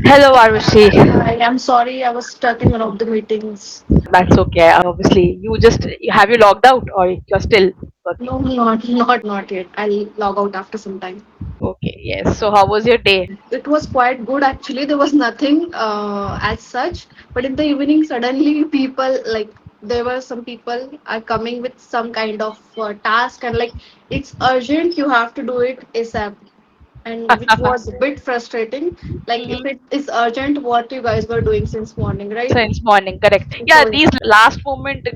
Hello, Arushi. Hi, I'm sorry, I was stuck in one of the meetings. That's okay. Obviously, have you logged out or you're still working? No, not yet. I'll log out after some time. Okay, yes. So, how was your day? It was quite good actually. There was nothing as such, but in the evening, suddenly people there were some people are coming with some kind of task and like it's urgent. You have to do it ASAP, and which was a bit frustrating. Like if Mhm. it is urgent, what you guys were doing since morning, right? Since morning, correct. Yeah, So these last moment,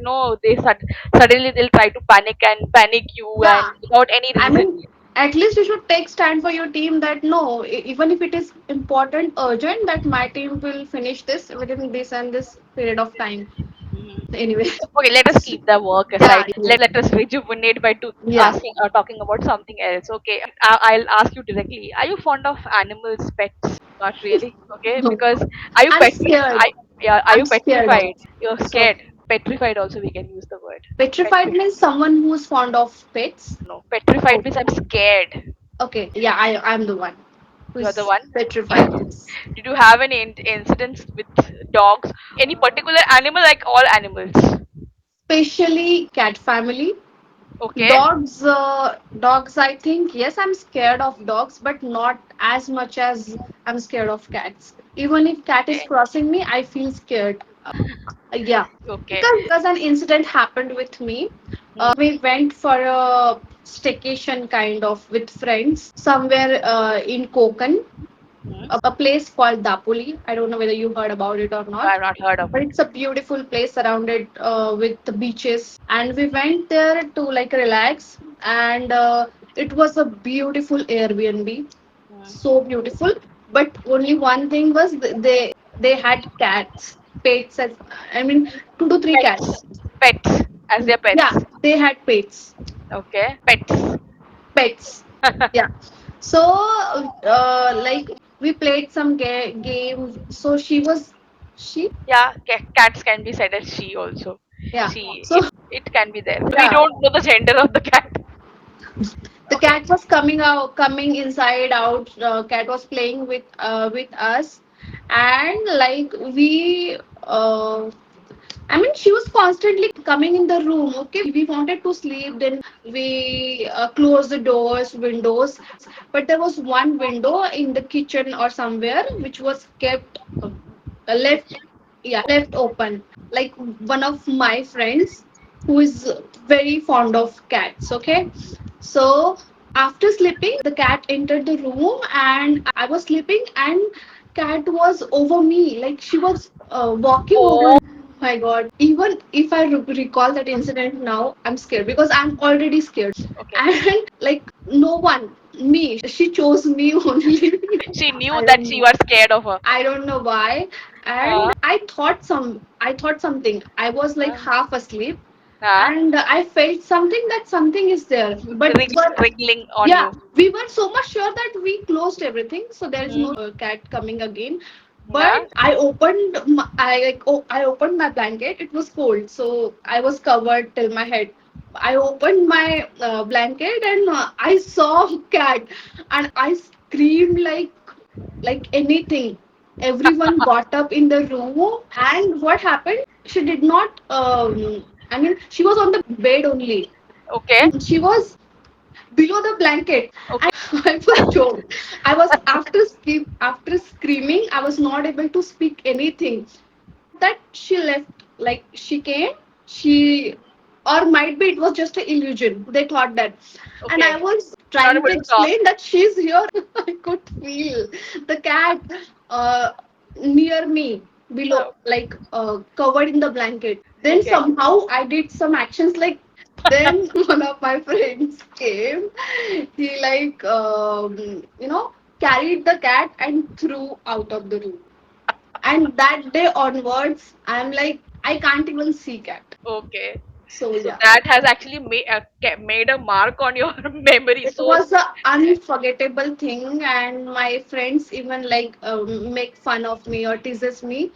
suddenly they'll try to panic you and yeah, without any I reason. mean, at least you should take stand for your team that no, even if it is important, urgent, that my team will finish this within this and this period of time. Mhm. Anyway, Okay, let us keep the work yeah, aside. yeah, Let us rejuvenate by yeah. asking or talking about something else. Okay, I'll ask you directly. Are you fond of animals, pets? Not really. Okay, No, because are you I'm scared. yeah, are I'm you scared of. petrified? You're So, scared. Petrified also we can use the word. petrified means someone who's fond of pets. No, petrified Oh, means I'm scared. okay. Yeah, I'm the one You're the who's one. petrified. Yes. Did you have any incidents with dogs? Any particular animal, like all animals? Especially cat family. Okay. Dogs, I think, yes, I'm scared of dogs, but not as much as I'm scared of cats. Even if cat is Okay. crossing me, I feel scared. Yeah, Okay. because an incident happened with me. Hmm. We went for a staycation kind of with friends somewhere in Konkan, Hmm. a place called Dapoli. I don't know whether you heard about it or I've not, not heard of but it. it's a beautiful place surrounded with the beaches. And we went there to like relax, and it was a beautiful Airbnb, Hmm. so beautiful. But only one thing was they had cats, pets. As, I mean, 2 to 3 Pets. cats. Pets. As their Yeah, pets. they had pets. Okay. Pets. Pets. Yeah. So, like we played some games. So she was she. Yeah, cats can be said as she also. Yeah. She, So it can be there. We yeah, don't know the gender of the cat. the Okay. cat was coming inside out. Cat was playing with us, and like we. I mean, she was constantly coming in the room. Okay, we wanted to sleep. Then we closed the doors, windows. But there was one window in the kitchen or somewhere which was kept left, yeah, left open. Like one of my friends who is very fond of cats. Okay, so after sleeping, the cat entered the room and I was sleeping and cat was over me. Like she was walking over Oh, me. My God. Even if I recall that incident now, I'm scared because I'm already scared. okay. And like no one, me, she chose me only. She knew I that don't she know. was scared of her. I don't know why. Uh, And I thought something. I was like uh, half asleep uh, and I felt something that something is there. But wriggling on yeah, you. we were so much sure that we closed everything, so there is no Hmm. cat coming again. Yeah. But I opened my blanket. It was cold, so I was covered till my head. I opened my blanket and I saw cat, and I screamed like anything. Everyone got up in the room, and what happened? She did not. I mean, she was on the bed only. Okay. She was below the blanket, Okay. and I was choked. I was after screaming. I was not able to speak anything. They thought that she left. Like she came, she or might be it was just an illusion. They thought that, and Okay. I was You're not trying able to to talk. explain that she's here. I could feel the cat uh, near me below, like covered in the blanket. Then Okay. somehow I did some actions like then one of my friends came. He like carried the cat and threw out of the room. And that day onwards, I'm like I can't even see cat. Okay. So So yeah, that has actually made a mark on your memory. it So was a unforgettable thing, and my friends even like make fun of me or teases me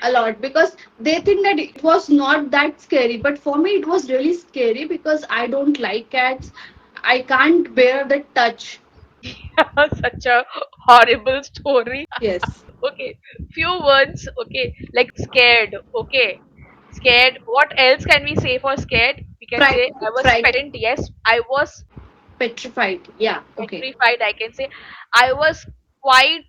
a lot because they think that it was not that scary, but for me it was really scary because I don't like cats. I can't bear the touch. such a horrible story. Yes. Okay, few words. Okay, like scared. Okay, scared. What else can we say for scared? We can say Fright, I was fright, frightened. Yes, I was petrified. Yeah. Okay. petrified. I can say I was quite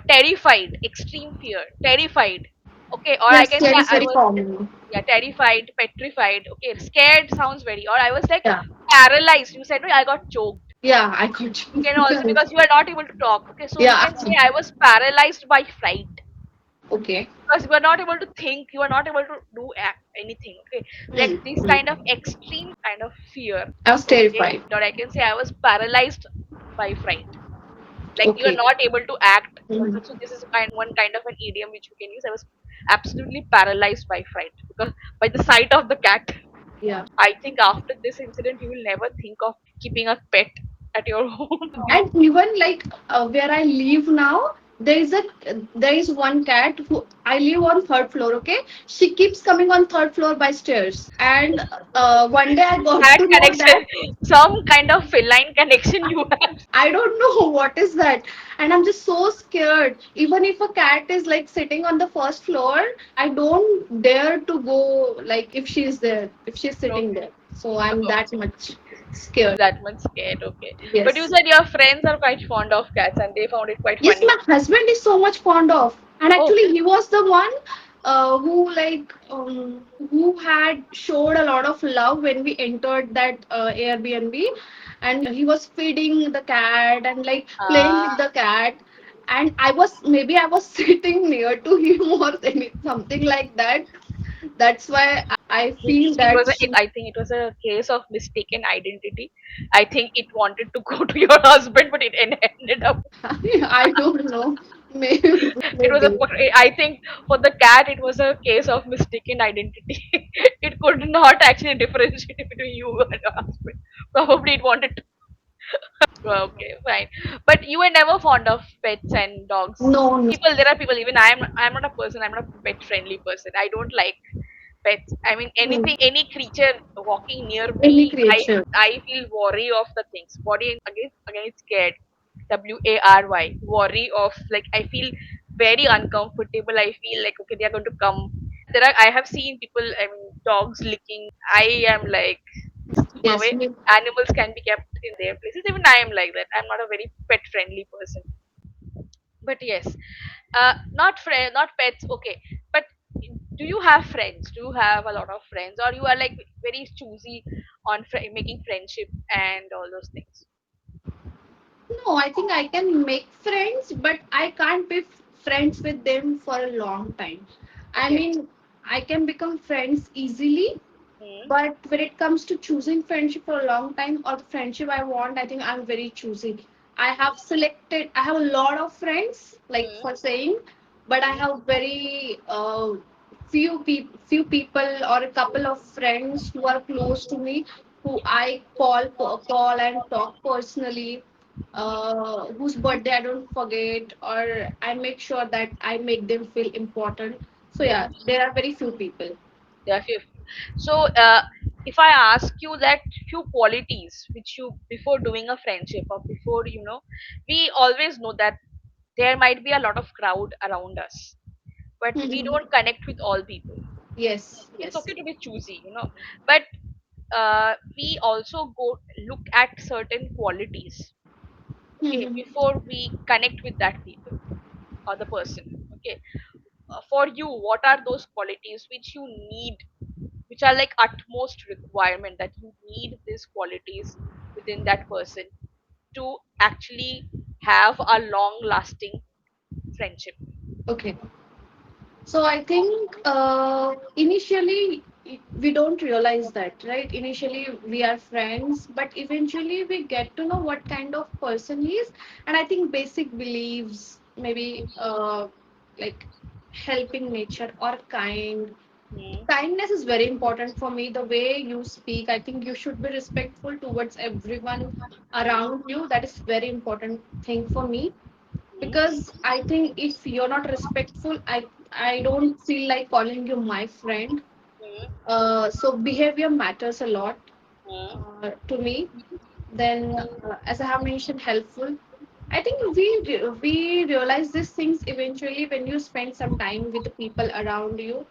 terrified. Extreme fear. Terrified. Okay, or I Yes, can say scared is I very was, common. yeah, terrified, petrified. Okay, scared sounds very. Or I was like Yeah. paralyzed. You said no, I got choked. Yeah, I got You can also you. because you are not able to talk. Okay, so we Yeah. can say I was paralyzed by fright Okay. because you are not able to think, you are not able to do anything. Okay, like Hmm. this Hmm. kind of extreme kind of fear. I was Okay, terrified. or I can say I was paralyzed by fright. Like you are Okay. not able to act. Mhm. So this is one kind of an idiom which we can use. I was absolutely paralyzed by fright because by the sight of the cat. Yeah. I think after this incident, you will never think of keeping a pet at your home. And even like where I live now, there is one cat who I live on third floor. Okay, she keeps coming on third floor by stairs, and one day I got That to know connection, that some kind of feline connection you have. I don't know what is that. And I'm just so scared. Even if a cat is like sitting on the first floor, I don't dare to go like if she's there, if she's sitting Okay. there. So I'm Oh, that much scared. that much scared. Okay. But you Yes. said your friends are quite fond of cats and they found it quite Yes, funny. my husband is so much fond of. And Oh, actually he was the one who had showed a lot of love when we entered that Airbnb, and he was feeding the cat and like playing uh, with the cat, and I was sitting near to him or something like that. That's why I feel it that was I think it was a case of mistaken identity. I think it wanted to go to your husband, but it ended up. I don't know. Maybe, It was a. maybe. I think for the cat, it was a case of mistaken identity. It could not actually differentiate between you and your husband. Probably it wanted to. Okay, fine. But you were never fond of pets and dogs. No, no. People, there are people. Even I'm not a person. I'm not a pet friendly person. I don't like pets. I mean, Hmm. anything, any creature walking near Any me, creature. I feel worry of the things. Worry again, it's scared. WARY. Worry of like I feel very uncomfortable. I feel like okay, they are going to come. There are I have seen people. I mean, dogs licking. I am like keep Yes. away. Animals can be kept in their places. Even I am like that. I'm not a very pet friendly person. But yes, not pets. Okay, but do you have friends? Do you have a lot of friends, or you are like very choosy on making friendship and all those things? No, I think I can make friends, but I can't be friends with them for a long time. I Okay. mean, I can become friends easily, Hmm. but when it comes to choosing friendship for a long time or the friendship I want, I think I'm very choosy. I have a lot of friends, like Hmm. for saying, but I Hmm. have very few people or a couple of friends who are close to me, who I call and talk personally, whose birthday I don't forget, or I make sure that I make them feel important. So yeah, Hmm. there are very few people. Yeah, so if I ask you that few qualities which you before doing a friendship or before we always know that there might be a lot of crowd around us, but we don't connect with all people. Yes, It's yes. okay to be choosy, but we also go look at certain qualities, okay, Hmm. before we connect with that people or the person. Okay, for you, what are those qualities which you need, which are like utmost requirement that you need these qualities within that person to actually have a long lasting friendship? Okay. So I think initially we don't realize that, right? Initially we are friends, but eventually we get to know what kind of person he is, and I think basic beliefs, maybe like helping nature or kind. Hmm. Kindness is very important for me. The way you speak, I think you should be respectful towards everyone Hmm. around you. That is very important thing for me, Hmm. because I think if you're not respectful, I don't feel like calling you my friend. Hmm. So behavior matters a lot Hmm. to me. Then, as I have mentioned, helpful, I think we realize these things eventually when you spend some time with the people around you.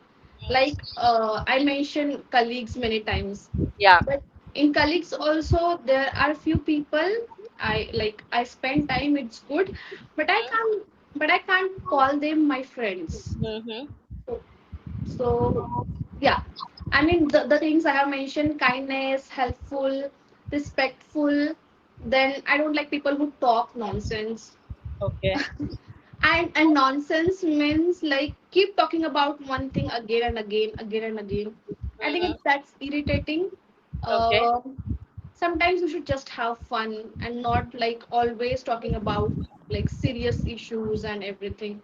Like I mentioned colleagues many times, Yeah. but in colleagues also there are few people I spend time. It's good, but I can't call them my friends. Mm-hmm. So, so yeah, I mean the things I have mentioned: kindness, helpful, respectful. Then I don't like people who talk nonsense. Okay. And nonsense means like keep talking about one thing again and again, again and again. I think Mm-hmm. that's irritating. Okay. Um Sometimes we should just have fun and not like always talking about like serious issues and everything.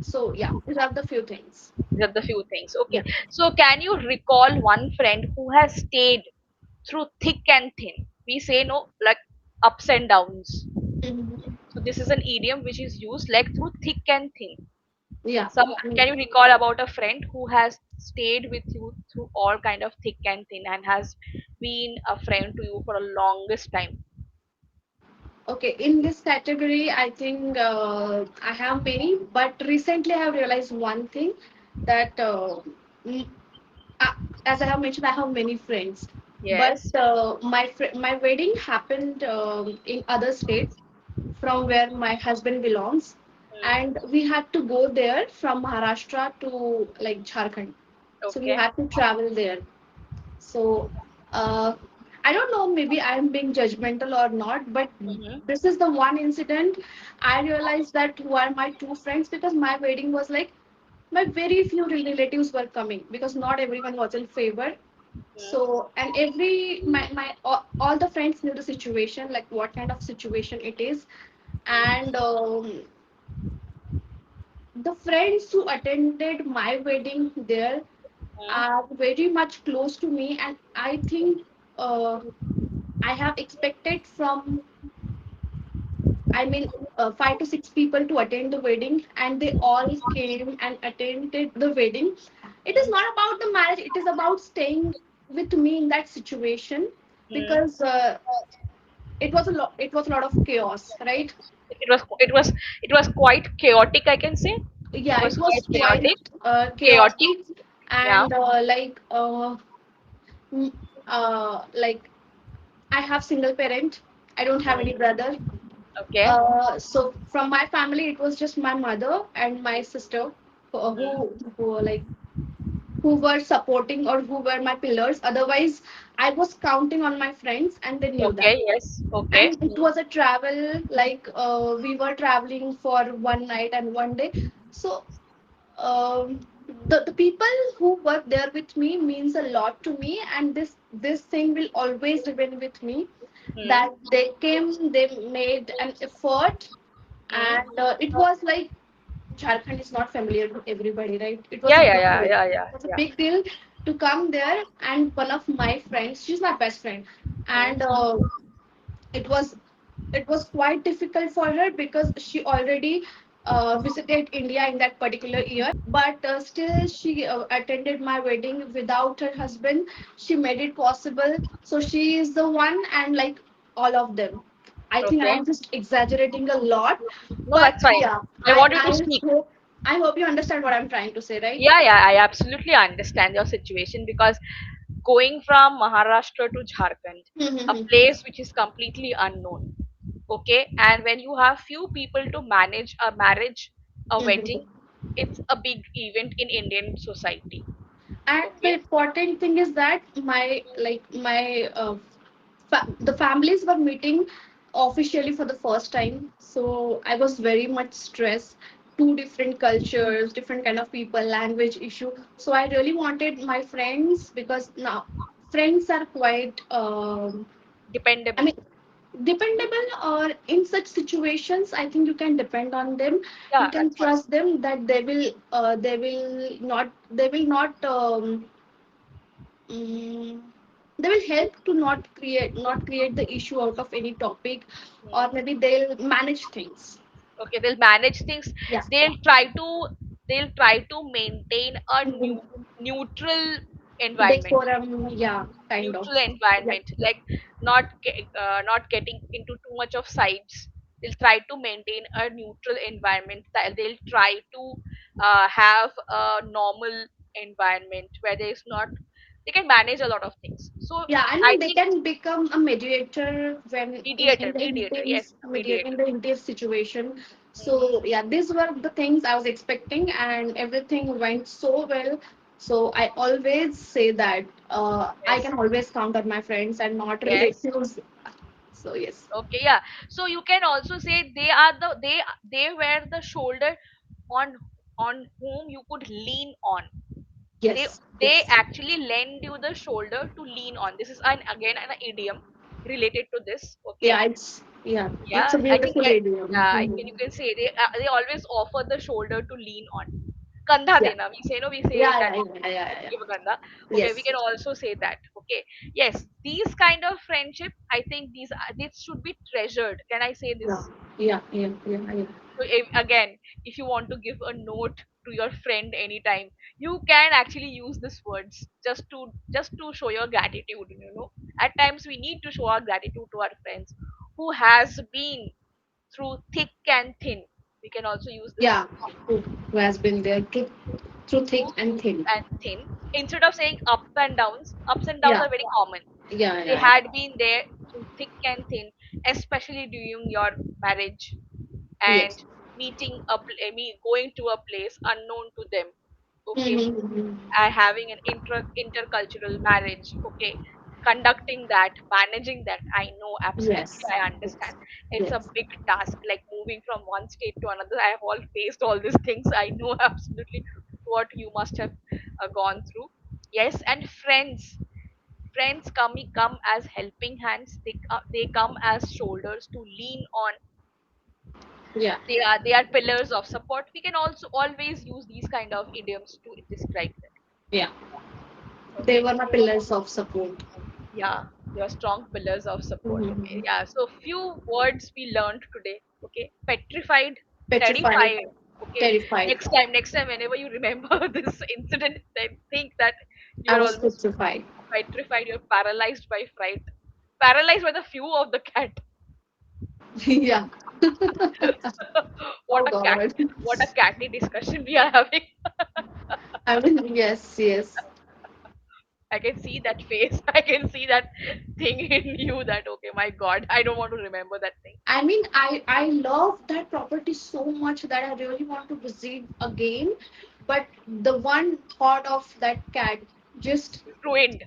So yeah, these are the few things. These are the few things. Okay. Yeah. So can you recall one friend who has stayed through thick and thin? We say no, like ups and downs. Mhm. So this is an idiom which is used like through thick and thin. Yeah. Some I mean, can you recall about a friend who has stayed with you through all kind of thick and thin and has been a friend to you for a longest time? okay, in this category, I think I have many, but recently I have realized one thing that mm, uh, as I have mentioned, I have many friends, but Yes. my wedding happened in other state from where my husband belongs, Mm. and we had to go there from Maharashtra to like Jharkhand, so we Okay. had to travel there. So I don't know, maybe I'm being judgmental or not, but Mm-hmm. this is the one incident I realized that who are my two friends, because my wedding was like my very few relatives were coming because not everyone was in favor. So and every my all the friends knew the situation, like what kind of situation it is. And the friends who attended my wedding there Mm-hmm. are very much close to me, and I think uh, I have expected from, I mean, 5 to 6 people to attend the wedding, and they all came and attended the wedding. It is not about the marriage; it is about staying with me in that situation, Mm-hmm. because it was a lot. It was a lot of chaos, right? It was quite chaotic, I can say. It Yeah, was it quite was quite chaotic. Chaotic. chaotic, Yeah. and mm, like I have single parent. I don't have any Mm. brother. Okay. So from my family, it was just my mother and my sister Mm. who were like who were supporting or who were my pillars. Otherwise, I was counting on my friends, and they knew that. Okay. Yes. Okay. And it was a travel, like we were traveling for one night and one day. So the people who were there with me means a lot to me, and this thing will always remain with me, Mm. that they came, they made an effort. Mm. And it was like Jharkhand is not familiar to everybody, right? It was Yeah. a Yeah. big Yeah. deal. Yeah. It Yeah. was a Yeah. big deal to come there. And one of my friends, she's my best friend, and Mm. it was it was quite difficult for her because she already visited India in that particular year, but still she attended my wedding without her husband. She made it possible. So she is the one, and like all of them. I think I Okay. am just exaggerating a lot, No, but that's fine. yeah, I I want you to I speak. hope I hope you understand what I'm trying to say, right? Yeah, yeah, I absolutely understand your situation because going from Maharashtra to Jharkhand, a place which is completely unknown, okay, and when you have few people to manage a marriage, a wedding, it's a big event in Indian society, And the okay. important thing is that my the families were meeting officially for the first time, so I was very much stressed. Two different cultures, different kind of people, language issue. So I really wanted my friends, because now friends are quite I Dependable. mean dependable, or in such situations I think you can depend on them. You Yeah, can that's fine. trust them that they will not mm, they will help to not create the issue out of any topic, or Hmm. maybe they'll manage things. Okay, they'll manage things. Yeah. They'll try to they'll try to maintain a Mhm. neutral environment. Decorum, yeah, kind of. Neutral Yeah. environment, like not getting into too much of sides. They'll try to maintain a neutral environment. They'll try to have a normal environment where there's not, they can manage a lot of things. So Yeah, I I mean they think can become a mediator when in the mediator, yes, intense a mediator in mediator. the intense situation. Mhm. So yeah, these were the things I was expecting, and everything went so well. So I always say that I Yes, can always count on my friends and not yes. relatives. So yes, Okay, yeah. So you can also say they are they were the shoulder on whom you could lean on. They yes, they yes. actually lend you the shoulder to lean on. This is an again an idiom related to this. Okay, It's yeah, a I think beautiful that, idiom. you Mhm. can say they always offer the shoulder to lean on. Kandha Yeah, dena, we say, no, we say yeah, that, yeah, yeah, yeah, yeah. give a kandha. Okay, we Yes. can also say that. Okay, yes, these kind of friendship, I think these should be treasured. Can I say Yeah, this? yeah, yeah, yeah, yeah. So again, if you want to give a note to your friend anytime, you can actually use these words just to show your gratitude. At times we need to show our gratitude to our friends who has been through thick and thin. We can also use this, Yeah, who has been there through thick through and thick thin. and thin. Instead of saying ups and downs Yeah, are very common. yeah, They yeah, yeah. had been there through thick and thin, especially during your marriage and Yes. going to a place unknown to them. Okay, Mm-hmm. having an intercultural marriage. Okay, conducting that, managing that, I know, absolutely, Yes, I yes, understand. It's a yes. big task, like moving from one state to another. I have all faced all these things. I know absolutely what you must have gone through. Yes, and friends come as helping hands. They come as shoulders to lean on. Yeah, They are pillars of support. We can also always use these kind of idioms to describe them. yeah. They Okay, were my pillars of support. yeah, they are strong pillars of support. Okay, Mm-hmm. yeah, so few words we learned today. Okay, petrified, Petrified, terrified. Okay, terrified. next time whenever you remember this incident, then think that I you're was almost petrified. petrified, you're paralyzed by fright, paralyzed by the view of the cat. Yeah. what Oh a cat, God. what a catty discussion we are having. I mean, yes, yes. I can see that face. I can see that thing in you that, okay, my God, I don't want to remember that thing. I mean, I love that property so much that I really want to visit again. But the one thought of that cat just Ruined.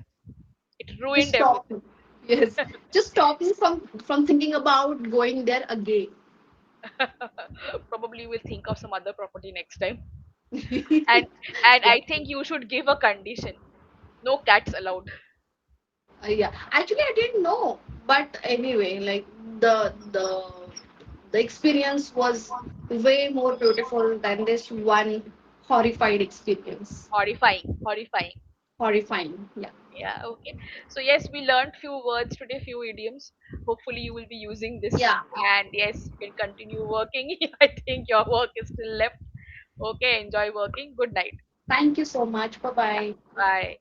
It just ruined stopped everything. me. Yes, just stopped me from thinking about going there again. Probably we'll think of some other property next time. And and Yeah, I think you should give a condition. No cats allowed. yeah. Actually, I didn't know, but anyway, like the experience was way more beautiful than this one horrified experience. Horrifying. Horrifying. Horrifying. Yeah. Yeah, okay. So yes, we learned few words today, few idioms. Hopefully you will be using this. Yeah. And yes, you can continue working. I think your work is still left. Okay, enjoy working. Good night. Thank you so much. Bye Yeah. bye. Bye.